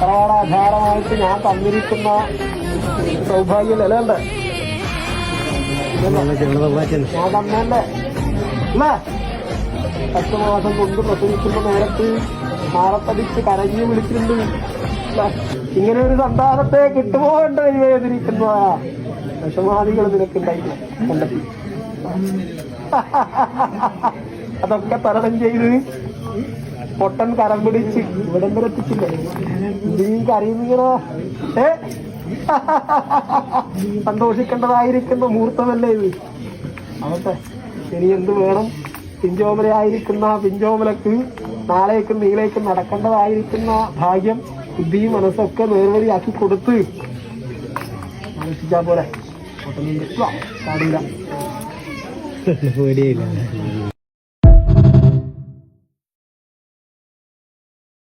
തറവാടാധാരമായിട്ട് ഞാൻ തന്നിരിക്കുന്ന സൗഭാഗ്യമല്ലേ ഉണ്ട്. ഞാൻ തന്നല്ലേ അല്ലേ? 10 മാസം കൊണ്ട് പ്രസവിക്കുന്ന നേരത്ത് മാറത്തടിച്ച് കരഞ്ഞു വിളിച്ചിട്ടുണ്ട്. ഇങ്ങനെ ഒരു സന്താനത്തെ കിട്ടുമോ എന്ന് വേദനിക്കുന്ന വിഷമാദികൾ നിനക്കുണ്ടായില്ല കണ്ടെത്തി. അതൊക്കെ തരണം ചെയ്ത് പൊട്ടൻ കരം പിടിച്ച് ഇവിടം വരെ എത്തിച്ചില്ലേ. ഇനിയും കരയുന്നിങ്ങനെ സന്തോഷിക്കേണ്ടതായിരിക്കുന്ന മുഹൂർത്തമല്ലേ ഇത്. അവട്ടെ, ഇനി എന്ത് വേണം? പിഞ്ചോമലയായിരിക്കുന്ന പിഞ്ചോമലക്ക് നാളേക്കും നീളേക്കും നടക്കേണ്ടതായിരിക്കുന്ന ഭാഗ്യം ബുദ്ധിയും മനസ്സൊക്കെ നേർവഴിയാക്കി കൊടുത്ത് മനസ്സിച്ചാ പോലെ പൊട്ടനുണ്ട്. പാടില്ല.